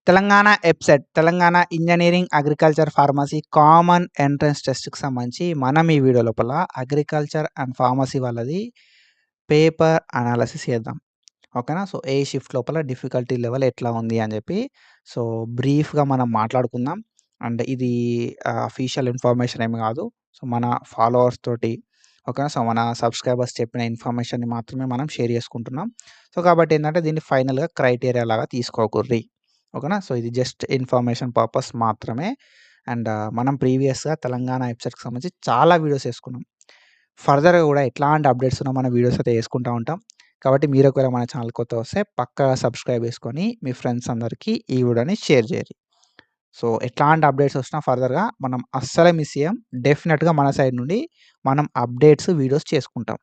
Telangana EAPCET Telangana engineering, agriculture, pharmacy common entrance టెస్ట్‌కి సంబంధించి మనం ఈ వీడియో లోపల అగ్రికల్చర్ అండ్ ఫార్మసీ వాళ్ళది పేపర్ అనాలిసిస్ చేద్దాం. ఓకేనా? సో, ఏ షిఫ్ట్ లోపల డిఫికల్టీ లెవెల్ ఎట్లా ఉంది అని చెప్పి సో, బ్రీఫ్‌గా మనం మాట్లాడుకుందాం. అండ్ ఇది అఫీషియల్ ఇన్ఫర్మేషన్ ఏమి కాదు. సో, మన ఫాలోవర్స్ తోటి ఓకేనా? సో, మన సబ్‌స్క్రైబర్స్ చెప్పిన ఇన్ఫర్మేషన్‌ని మాత్రమే మనం షేర్ చేసుకుంటున్నాం. సో, కాబట్టి ఏందంటే దీన్ని ఫైనల్‌గా క్రైటీరియా లాగా తీసుకోకుర్రి. ఓకేనా? సో, ఇది జస్ట్ ఇన్ఫర్మేషన్ పర్పస్ మాత్రమే. అండ్ మనం ప్రీవియస్‌గా తెలంగాణ వెబ్‌సైట్‌కి సంబంధించి చాలా వీడియోస్ చేసుకున్నాం. ఫర్దర్‌గా కూడా ఎట్లాంటి అప్డేట్స్ ఉన్నా మన వీడియోస్ అయితే చేసుకుంటా ఉంటాం. కాబట్టి మీరు ఒకవేళ మన ఛానల్ కొత్తగా వస్తే పక్కాగా సబ్స్క్రైబ్ చేసుకొని మీ ఫ్రెండ్స్ అందరికీ ఈ వీడియోని షేర్ చేయండి. సో, ఎట్లాంటి అప్డేట్స్ వచ్చినా ఫర్దర్‌గా మనం అస్సలే మిస్ చేయం. డెఫినిట్‌గా మన సైడ్ నుండి మనం అప్డేట్స్, వీడియోస్ చేసుకుంటాం.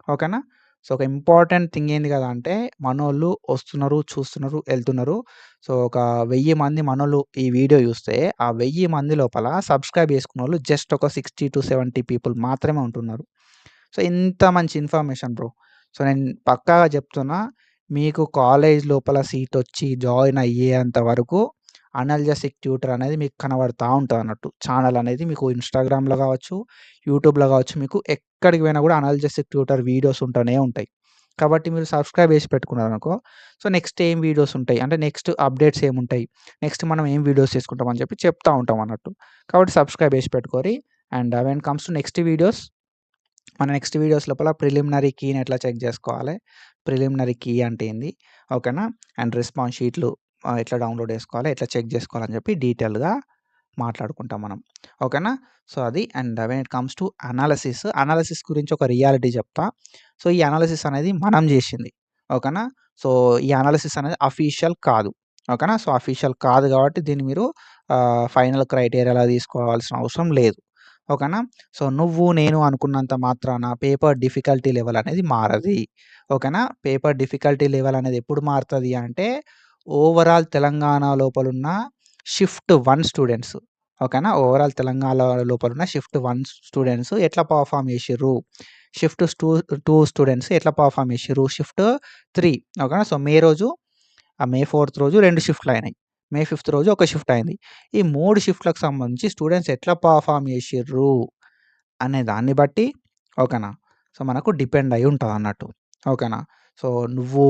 ఓకేనా? సో, ఒక ఇంపార్టెంట్ థింగ్ ఏంది కదా అంటే మనోళ్ళు వస్తున్నారు, చూస్తున్నారు, ఎళ్తున్నారు. సో, ఒక 1000 మంది మనోళ్ళు ఈ వీడియో చూస్తే ఆ 1000 మంది లోపల సబ్స్క్రైబ్ చేసుకున్నోళ్ళు జస్ట్ ఒక 60-70 పీపుల్ మాత్రమే ఉంటున్నారు. సో, ఇంత మంచి ఇన్ఫర్మేషన్ బ్రో. సో, నేను పక్కాగా చెప్తున్నా మీకు కాలేజ్ లోపల సీటొచ్చి జాయిన్ అయ్యేంత వరకు అనల్జెసిక్ ట్యూటర్ అనేది మీకు కనబడతా ఉంటదన్నట్టు. ఛానెల్ అనేది మీకు ఇన్‌స్టాగ్రామ్‌లో కావచ్చు, యూట్యూబ్‌లో కావచ్చు, మీకు ఎక్కడికి పోయినా కూడా అనల్జెసిక్ ట్యూటర్ వీడియోస్ ఉంటూనే ఉంటాయి. కాబట్టి మీరు సబ్స్క్రైబ్ చేసి పెట్టుకున్నారనుకో, సో, నెక్స్ట్ ఏం వీడియోస్ ఉంటాయి, అంటే నెక్స్ట్ అప్డేట్స్ ఏముంటాయి, నెక్స్ట్ మనం ఏం వీడియోస్ చేసుకుంటాం అని చెప్పి చెప్తా ఉంటాం అన్నట్టు. కాబట్టి సబ్స్క్రైబ్ చేసి పెట్టుకోరి. And when comes to next videos, మన నెక్స్ట్ వీడియోస్ లోపల ప్రిలిమినరీ కీని ఎట్లా చెక్ చేసుకోవాలి, ప్రిలిమినరీ కీ అంటే ఏంది, ఓకేనా? అండ్ రెస్పాన్స్ షీట్లు ఎట్లా డౌన్‌లోడ్ చేసుకోవాలి, ఎట్లా చెక్ చేసుకోవాలని చెప్పి డీటెయిల్‌గా మాట్లాడుకుంటాం మనం. ఓకేనా? సో, అది. And when it comes to analysis, analysis గురించి ఒక రియాలిటీ చెప్తా. సో, ఈ అనాలిసిస్ అనేది మనం చేసింది. ఓకేనా? సో, ఈ అనాలిసిస్ అనేది అఫీషియల్ కాదు. ఓకేనా? సో, అఫీషియల్ కాదు కాబట్టి దీన్ని మీరు ఫైనల్ క్రైటీరియాలా తీసుకోవాల్సిన అవసరం లేదు. ఓకేనా? సో, నువ్వు, నేను అనుకున్నంత మాత్రాన పేపర్ డిఫికల్టీ లెవెల్ అనేది మారది. ఓకేనా? పేపర్ డిఫికల్టీ లెవెల్ అనేది ఎప్పుడు మారుతది అంటే ఓవరాల్ తెలంగాణ లోపలున్న షిఫ్ట్ 1 స్టూడెంట్స్. ఓకేనా? ఓవరాల్ తెలంగాణ లోపలున్న షిఫ్ట్ 1 స్టూడెంట్స్ ఎట్లా పెర్ఫార్మ్ చేషిర్రు, షిఫ్ట్ 2 స్టూడెంట్స్ ఎట్లా పెర్ఫార్మ్ చేషిర్రు, షిఫ్ట్ 3 ఓకేనా? సో, మే 4థ్ రోజు 2 షిఫ్ట్‌లయినాయి. మే 5థ్ రోజు ఒక షిఫ్ట్ అయింది. ఈ 3 షిఫ్ట్‌లకు సంబంధించి స్టూడెంట్స్ ఎట్లా పెర్ఫార్మ్ చేషిర్రు అనే దాన్ని బట్టి ఓకేనా? సో, మనకు డిపెండ్ అయ్యి ఉంటదన్నట్టు. ఓకేనా? సో, నువ్వు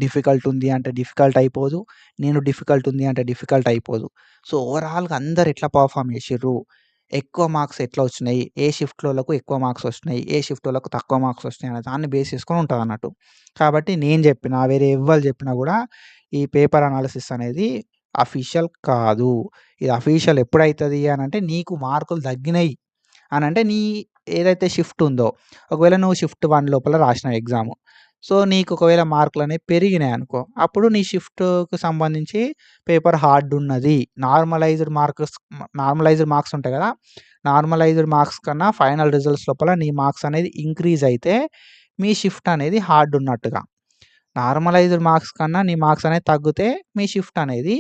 డిఫికల్ట్ ఉంది అంటే డిఫికల్ట్ అయిపోదు. నేను డిఫికల్ట్ ఉంది అంటే డిఫికల్ట్ అయిపోదు. సో, ఓవరాల్‌గా అందరూ ఎట్లా పెర్ఫార్మ్ చేషిర్రు, ఎక్కువ మార్క్స్ ఎట్లా వచ్చినాయి, ఏ షిఫ్ట్‌లోళ్ళకు ఎక్కువ మార్క్స్ వచ్చినాయి, ఏ షిఫ్టోళ్ళకు తక్కువ మార్క్స్ వచ్చినాయి అనే దాన్ని బేస్ చేసుకొని ఉంటదన్నట్టు. కాబట్టి నేను చెప్పినా, వేరే ఎవ్వరు చెప్పినా కూడా ఈ పేపర్ అనాలిసిస్ అనేది అఫీషియల్ కాదు. ఇది అఫీషియల్ ఎప్పుడైతది అనంటే నీకు మార్కులు తగ్గినయి అనంటే ఏదైతే షిఫ్ట్ ఉందో, ఒకవేళ నువ్వు షిఫ్ట్ 1 లోపల రాసినావు ఎగ్జాము. సో, నీకు ఒకవేళ మార్కులనేవి పెరిగినాయనుకో, అప్పుడు నీ షిఫ్ట్‌కి సంబంధించి పేపర్ హార్డ్ ఉన్నది. నార్మలైజ్డ్ మార్క్స్ ఉంటాయి కదా! నార్మలైజ్డ్ మార్క్స్ కన్నా ఫైనల్ రిజల్ట్స్ లోపల నీ మార్క్స్ అనేది ఇంక్రీజ్ అయితే మీ షిఫ్ట్ అనేది హార్డ్ ఉన్నట్టుగా. నార్మలైజ్డ్ మార్క్స్ కన్నా నీ మార్క్స్ అనేది తగ్గితే మీ షిఫ్ట్ అనేది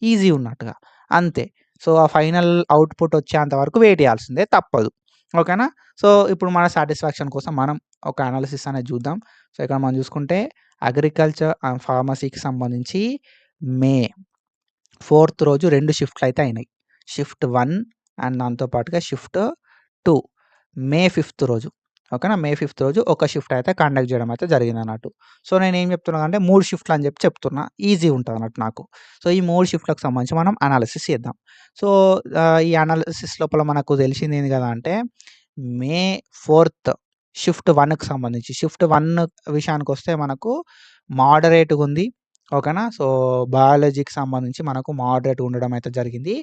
ఈజీ ఉన్నట్టుగా. అంతే. సో, ఆ ఫైనల్ అవుట్‌పుట్ వచ్చేంత వరకు వెయిట్ చేయాల్సిందే, తప్పదు. ఓకేనా? సో, ఇప్పుడు మన సాటిస్ఫాక్షన్ కోసం మనం ఒక అనాలిసిస్ అనేది చూద్దాం. సో, ఇక్కడ మనం చూసుకుంటే అగ్రికల్చర్ అండ్ ఫార్మసీకి సంబంధించి మే 4థ్ రోజు 2 షిఫ్ట్‌లయితే అయినాయి. షిఫ్ట్ 1 అండ్ దాంతో పాటుగా షిఫ్ట్ 2. మే 5థ్ రోజు ఓకేనా? మే 5థ్ రోజు ఒక షిఫ్ట్ అయితే కండక్ట్ చేయడం అయితే జరిగిందన్నట్టు. సో, నేనేం చెప్తున్నానంటే 3 షిఫ్ట్‌లు అని చెప్పి చెప్తున్నా. ఈజీ ఉంటదన్నట్టు నాకు. సో, ఈ 3 షిఫ్ట్‌లకు సంబంధించి మనం అనాలిసిస్ చేద్దాం. సో, ఈ అనాలిసిస్ లోపల మనకు తెలిసిందేంది కదా అంటే మే 4థ్ షిఫ్ట్ 1కి సంబంధించి, షిఫ్ట్ 1 విషయానికొస్తే మనకు మోడరేట్‌గుంది. ఓకేనా? సో, బయాలజీకి సంబంధించి మనకు మోడరేట్‌గా ఉండడం అయితే జరిగింది.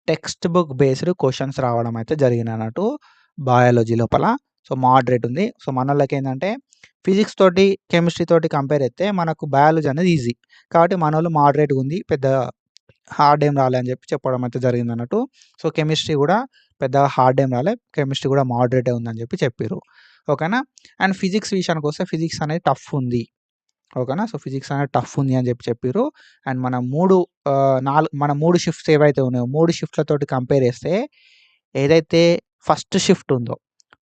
టెక్స్ట్ బుక్ బేస్డ్ క్వెషన్స్ రావడం అయితే జరిగిందన్నట్టు బయాలజీ లోపల. సో, మోడరేట్ ఉంది. సో, మనోళ్ళకేందంటే ఫిజిక్స్ తోటి, కెమిస్ట్రీ తోటి కంపేర్ చేస్తే మనకు బయాలజీ అనేది ఈజీ. కాబట్టి మనోళ్ళు మోడరేట్‌గా ఉంది. పెద్ద హార్డ్ ఏం రాలే అని చెప్పి చెప్పడం అయితే జరిగిందన్నట్టు. సో, కెమిస్ట్రీ కూడా పెద్దగా హార్డ్ ఏం రాలే. కెమిస్ట్రీ కూడా మోడరేటే ఉందని చెప్పి చెప్పిర్రు. ఓకేనా? అండ్ ఫిజిక్స్ విషయానికొస్తే ఫిజిక్స్ అనేది టఫ్ ఉంది. ఓకేనా? సో, ఫిజిక్స్ అనేది టఫ్ ఉంది అని చెప్పి చెప్పిర్రు. అండ్ మన 3 షిఫ్ట్స్ ఏవైతే ఉన్నాయో 3 షిఫ్ట్‌లతోటి కంపేర్ చేస్తే ఏదైతే ఫస్ట్ షిఫ్ట్ ఉందో,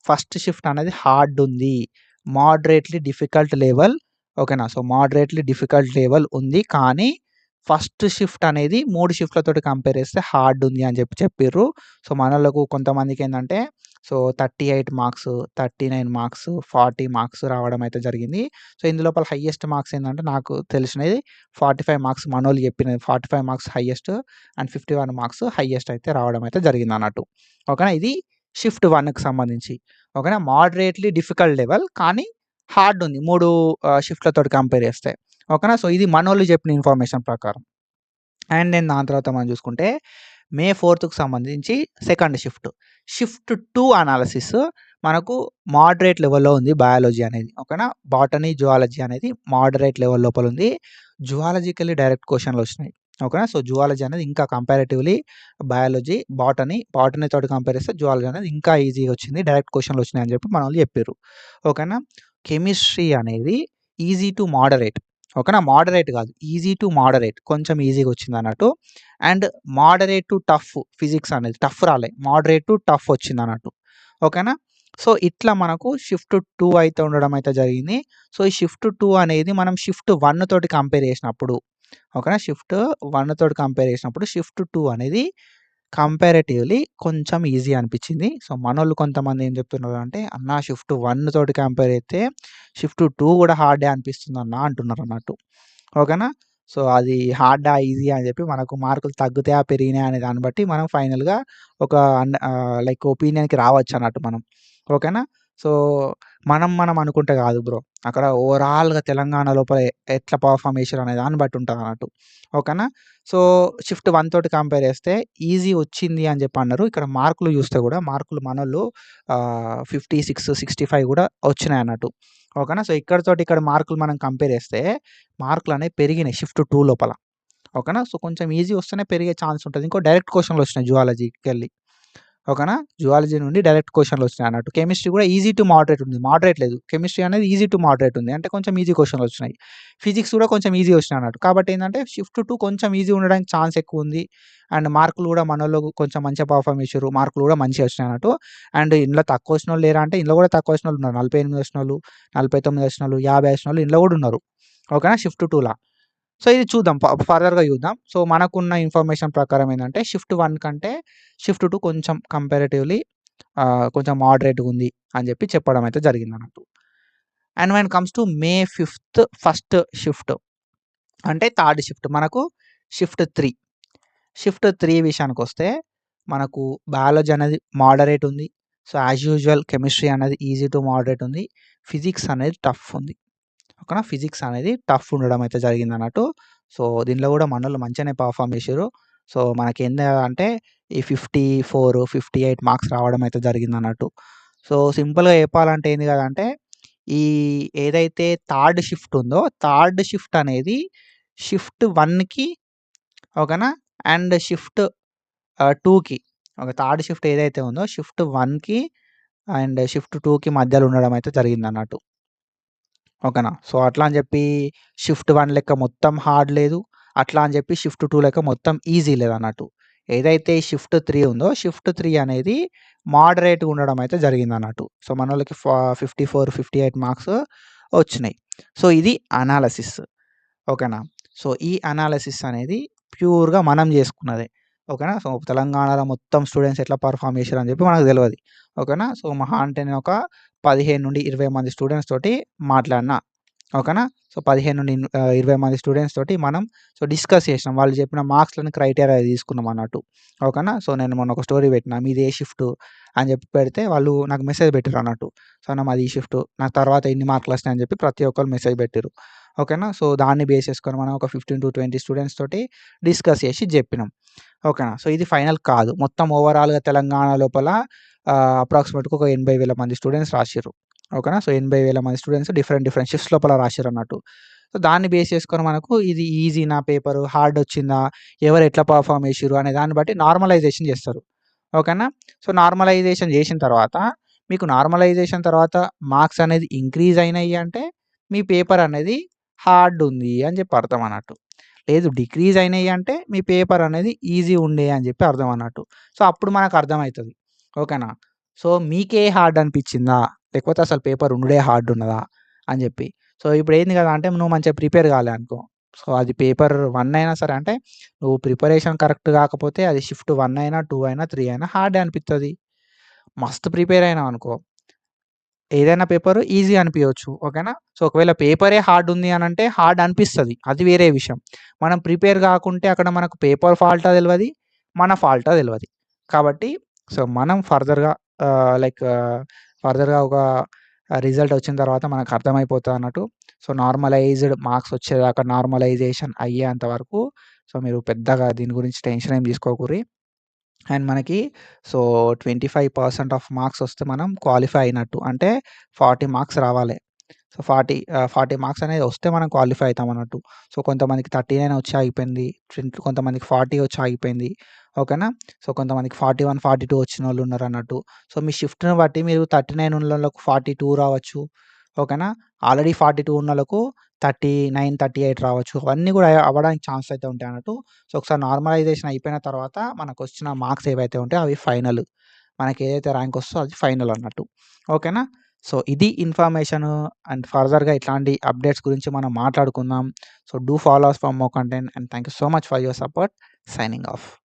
ఫస్ట్ షిఫ్ట్ అనేది హార్డ్ ఉంది. మోడరేట్‌లీ డిఫికల్ట్ లెవెల్ ఓకేనా? సో, మోడరేట్‌లీ డిఫికల్ట్ లెవెల్ ఉంది. కానీ ఫస్ట్ షిఫ్ట్ అనేది 3 షిఫ్ట్‌లతోటి కంపేర్ చేస్తే హార్డ్ ఉంది అని చెప్పిర్రు. సో, మనోళ్ళకు కొంతమందికేందంటే సో, 38 మార్క్స్, 39 మార్క్స్, 40 మార్క్స్ రావడం అయితే జరిగింది. సో, ఇందులోపల హైయెస్ట్ మార్క్స్ ఏందంటే నాకు తెలిసినది 45 మార్క్స్ మనోళ్ళు చెప్పినది 45 marks highest and 51 marks highest అయితే రావడం అయితే జరిగిందన్నట్టు. ఓకేనా. ఇది షిఫ్ట్ 1కి సంబంధించి. ఓకేనా. మోడరేట్‌లీ డిఫికల్ట్ లెవెల్ కానీ హార్డ్ ఉంది 3 షిఫ్ట్‌లతోటి కంపేర్ చేస్తే. ఓకేనా. సో, ఇది మనోళ్ళు చెప్పిన ఇన్ఫర్మేషన్ ప్రకారం. అండ్ దెన్ దాని తర్వాత మనం చూసుకుంటే మే 4థ్‌కి సంబంధించి సెకండ్ షిఫ్ట్. షిఫ్ట్ 2 అనాలిసిస్ మనకు మోడరేట్ లెవెల్‌లో ఉంది బయాలజీ అనేది. ఓకేనా. బాటనీ, జువాలజీ అనేది మోడరేట్ లెవెల్ లోపల ఉంది. జువాలజికల్లీ డైరెక్ట్ క్వెషన్‌లు వచ్చినాయి. ఓకేనా. సో, జువాలజీ అనేది ఇంకా కంపారిటివ్‌లీ బయాలజీ, బాటనీ తోటి కంపేర్ చేస్తే జువాలజీ అనేది ఇంకా ఈజీగా వచ్చింది. డైరెక్ట్ క్వెషన్‌లు వచ్చినాయి అని చెప్పి మనోళ్ళు చెప్పిర్రు. ఓకేనా. కెమిస్ట్రీ అనేది ఈజీ టు మోడరేట్. ఓకేనా. మోడరేట్ కాదు. Easy to moderate. కొంచెం ఈజీగా వచ్చిందన్నట్టు. And moderate to tough physics అనేది టఫ్ రాలే. మోడరేట్ టు టఫ్ వచ్చిందన్నట్టు. ఓకేనా. సో, ఇట్లా మనకు షిఫ్ట్ 2 అయితే ఉండడం అయితే జరిగింది. సో, ఈ షిఫ్ట్ 2 అనేది మనం షిఫ్ట్ 1 తోటి కంపేర్ చేసినప్పుడు ఓకేనా. షిఫ్ట్ 1 తోటి కంపేర్ చేసినప్పుడు షిఫ్ట్ 2 అనేది కంపారేటివ్‌లీ కొంచెం ఈజీ అనిపించింది. సో, మనోళ్ళు కొంతమంది ఏం చెప్తున్నారంటే, "అన్నా షిఫ్ట్ 1 తోటి కంపేర్ అయితే షిఫ్ట్ 2 కూడా హార్డే అనిపిస్తుందన్నా" అంటున్నారన్నట్టు. ఓకేనా. సో, అది హార్డా, ఈజీయా అని చెప్పి మనకు మార్కులు తగ్గుతాయా, పెరిగినాయా అనే దాన్ని బట్టి మనం ఫైనల్‌గా ఒక లైక్ ఒపీనియన్‌కి రావచ్చన్నట్టు మనం. ఓకేనా. సో, మనం అనుకుంటే కాదు బ్రో. అక్కడ ఓవరాల్‌గా తెలంగాణ లోపల ఎట్లా పెర్ఫార్మ్ చేసిర్రు అనే దాన్ని బట్టి ఉంటదన్నట్టు. ఓకేనా. సో, షిఫ్ట్ 1 తోటి కంపేర్ చేస్తే ఈజీ వచ్చింది అని చెప్పి అన్నారు. ఇక్కడ మార్కులు చూస్తే కూడా మార్కులు మనోళ్ళు 56, 65 కూడా వచ్చినాయన్నట్టు. ఓకేనా. సో, ఇక్కడితోటి ఇక్కడ మార్కులు మనం కంపేర్ చేస్తే మార్కులనేవి పెరిగినాయి షిఫ్ట్ 2 లోపల. ఓకేనా. సో, కొంచెం ఈజీ వస్తేనే పెరిగే ఛాన్స్ ఉంటది. ఇంకో డైరెక్ట్ క్వెషన్‌లు వచ్చినాయి జువాలజీకెళ్ళి. ఓకేనా. జువాలజీ నుండి డైరెక్ట్ క్వెషన్‌లు వచ్చినాయన్నట్టు. కెమిస్ట్రీ కూడా ఈజీ టు మోడరేట్ ఉంది. మోడరేట్ లేదు. కెమిస్ట్రీ అనేది ఈజీ టు మోడరేట్ ఉంది. అంటే కొంచెం ఈజీ క్వెషన్‌లు వచ్చినాయి. ఫిజిక్స్ కూడా కొంచెం ఈజీ వచ్చినాయన్నట్టు. కాబట్టి ఏందంటే షిఫ్ట్ 2 కొంచెం ఈజీ ఉండడానికి ఛాన్స్ ఎక్కువుంది. అండ్ మార్కులు కూడా మనోళ్ళు కొంచెం మంచిగా పెర్ఫార్మ్ చేసిర్రు. మార్కులు కూడా మంచిగా వచ్చినాయన్నట్టు. అండ్ ఇందులో తక్కువ వచ్చినోళ్ళు లేరా అంటే ఇందులో కూడా తక్కువ వచ్చినోళ్ళు ఉన్నారు. 48 వచ్చినోళ్ళు, 49 వచ్చినోళ్ళు, 50 వచ్చినోళ్ళు ఇందులో కూడా ఉన్నారు. ఓకేనా. షిఫ్ట్ 2లా. సో, ఇది చూద్దాం. ఫర్దర్‌గా చూద్దాం. సో, మనకున్న ఇన్ఫర్మేషన్ ప్రకారం ఏందంటే షిఫ్ట్ 1 కంటే షిఫ్ట్ 2 కొంచెం కంపారేటివ్‌లీ కొంచెం మోడరేట్‌గా ఉంది అని చెప్పి చెప్పడం అయితే జరిగిందన్నట్టు. And when comes to May 5థ్ ఫస్ట్ షిఫ్ట్ అంటే థర్డ్ షిఫ్ట్ మనకు షిఫ్ట్ 3. షిఫ్ట్ 3 విషయానికొస్తే మనకు బయాలజీ అనేది మోడరేట్ ఉంది. సో, యాజ్ యూజువల్ కెమిస్ట్రీ అనేది ఈజీ టు మోడరేట్ ఉంది. ఫిజిక్స్ అనేది టఫ్ ఉంది. ఓకేనా. ఫిజిక్స్ అనేది టఫ్ ఉండడం అయితే జరిగిందన్నట్టు. సో, దీనిలో కూడా మనోళ్ళు మంచిగానే పెర్ఫార్మ్ చేసిర్రు. సో, మనకేంది అంటే ఈ 54, 58 మార్క్స్ రావడం అయితే జరిగిందన్నట్టు. సో, సింపుల్‌గా చెప్పాలంటే ఏంది కదంటే ఈ ఏదైతే థర్డ్ షిఫ్ట్ ఉందో థర్డ్ షిఫ్ట్ అనేది షిఫ్ట్ 1కి ఓకేనా. అండ్ షిఫ్ట్ 2కి ఒక థర్డ్ షిఫ్ట్ ఏదైతే ఉందో షిఫ్ట్ 1కి అండ్ షిఫ్ట్ 2కి మధ్యలో ఉండడం అయితే జరిగిందన్నట్టు. ఓకేనా. సో, అట్లా అని చెప్పి షిఫ్ట్ 1 లెక్క మొత్తం హార్డ్ లేదు. అట్లా అని చెప్పి షిఫ్ట్ 2 లెక్క మొత్తం ఈజీ లేదన్నట్టు. ఏదైతే షిఫ్ట్ 3 ఉందో షిఫ్ట్ 3 అనేది మోడరేట్‌గా ఉండడం అయితే జరిగిందన్నట్టు. సో, మనోళ్ళకి 54, 58 మార్క్స్ వచ్చినాయి. సో, ఇది అనాలిసిస్. ఓకేనా. సో, ఈ అనాలిసిస్ అనేది ప్యూర్‌గా మనం చేసుకున్నదే. ఓకేనా. సో, తెలంగాణలో మొత్తం స్టూడెంట్స్ ఎట్లా పెర్ఫార్మ్ చేసిర్రు అని చెప్పి మనకు తెలవది. ఓకేనా. సో, మహా అంటే నేను ఒక 15-20 మంది స్టూడెంట్స్ తోటి మాట్లాడినా. ఓకేనా. సో, 20 మంది స్టూడెంట్స్ తోటి మనం డిస్కస్ చేసినాం. వాళ్ళు చెప్పిన మార్క్స్‌లని క్రైటీరియా తీసుకున్నాం అన్నట్టు. ఓకేనా. సో, నేను మొన్న ఒక స్టోరీ పెట్టినా. మీది ఏ షిఫ్ట్ అని చెప్పి పెడితే వాళ్ళు నాకు మెసేజ్ పెట్టిర్రు అన్నట్టు. సో, అన్న మాది ఈ షిఫ్ట్. నాకు తర్వాత ఇన్ని మార్కులు వచ్చినాయి అని చెప్పి ప్రతి ఒక్కళ్ళు మెసేజ్ పెట్టిర్రు. ఓకేనా. సో, దాన్ని బేస్ చేసుకొని మనం ఒక 15-20 స్టూడెంట్స్ తోటి డిస్కస్ చేసి చెప్పినాం. ఓకేనా. సో, ఇది ఫైనల్ కాదు. మొత్తం ఓవరాల్‌గా తెలంగాణ లోపల అప్రాక్సిమేట్‌గా ఒక 80,000 మంది స్టూడెంట్స్ రాసిర్రు. ఓకేనా. సో, 80,000 మంది స్టూడెంట్స్ డిఫరెంట్ షిఫ్ట్స్ లోపల రాసిర్రన్నట్టు. సో, దాన్ని బేస్ చేసుకొని మనకు ఇది ఈజీనా పేపరు, హార్డ్ వచ్చిందా, ఎవరు ఎట్లా పెర్ఫార్మ్ చేసిర్రు అనే దాన్ని బట్టి నార్మలైజేషన్ చేస్తారు. ఓకేనా. సో, నార్మలైజేషన్ చేసిన తర్వాత మీకు నార్మలైజేషన్ తర్వాత మార్క్స్ అనేది ఇంక్రీజ్ అయినాయి అంటే మీ పేపర్ అనేది హార్డ్ ఉంది అని చెప్పి అర్థం అన్నట్టు. లేదు డిక్రీజ్ అయినాయి అంటే మీ పేపర్ అనేది ఈజీ ఉండే అని చెప్పి అర్థం అన్నట్టు. సో, అప్పుడు మనకు అర్థమైతది. ఓకేనా. సో, మీకే హార్డ్ అనిపించిందా? లేకపోతే అసలు పేపర్ ఉండుడే హార్డ్ ఉన్నదా? అని చెప్పి. సో, ఇప్పుడు ఏంది కదా అంటే నువ్వు మంచిగా ప్రిపేర్ కాలే అనుకో. సో, అది పేపర్ 1 అయినా సరే అంటే నువ్వు ప్రిపరేషన్ కరెక్ట్ కాకపోతే అది షిఫ్ట్ 1 అయినా, 2 అయినా, 3 అయినా హార్డే అనిపిత్తది. మస్తు ప్రిపేర్ అయినావనుకో ఏదైనా పేపర్ ఈజీ అనిపియొచ్చు. ఓకేనా? సో, ఒకవేళ పేపరే హార్డ్ ఉంది అనంటే హార్డ్ అనిపిస్తది. అది వేరే విషయం. మనం ప్రిపేర్ గాకుంటే అక్కడ మనకు పేపర్ ఫాల్టా తెలవది. మన ఫాల్టా తెలవది. కాబట్టి సో, మనం ఫర్దర్‌గా ఒక రిజల్ట్ వచ్చిన తర్వాత మనకు అర్థమైపోతదన్నట్టు. సో, నార్మలైజ్డ్ మార్క్స్ వచ్చేదాకా నార్మలైజేషన్ అయ్యేంత వరకు సో, మీరు పెద్దగా దీని గురించి టెన్షన్ ఏం తీసుకోకుర్రి. అండ్ మనకి సో, 25% ఆఫ్ మార్క్స్ వస్తే మనం క్వాలిఫై అయినట్టు. అంటే 40 మార్క్స్ రావాలి. సో, 40 మార్క్స్ అనేది వస్తే మనం క్వాలిఫై అయితామన్నట్టు. సో, కొంతమందికి 39 వచ్చి ఆగిపోయింది. కొంతమందికి 40 వచ్చి ఆగిపోయింది. ఓకేనా? సో, కొంతమందికి 41, 42 వచ్చినోళ్ళు ఉన్నారన్నట్టు. సో, మీ షిఫ్ట్‌ని బట్టి మీరు 39 ఉన్నోళ్ళకు 42 రావచ్చు. ఓకేనా? ఆల్రెడీ 42 ఉన్నోళ్ళకు 39, 38 రావచ్చు. అవన్నీ కూడా అవ్వడానికి ఛాన్స్ అయితే ఉంటాయన్నట్టు. సో, ఒకసారి నార్మలైజేషన్ అయిపోయిన తర్వాత మనకొచ్చిన మార్క్స్ ఏవైతే ఉంటాయో అవి ఫైనల్. మనకేదైతే ర్యాంక్ వస్తదో అది ఫైనల్ అన్నట్టు. ఓకేనా? సో, ఇది ఇన్ఫర్మేషను అండ్ ఫర్దర్‌గా ఇట్లాంటి అప్డేట్స్ గురించి మనం మాట్లాడుకుందాం. So, do follow us for more content and thank you so much for your support. Signing of.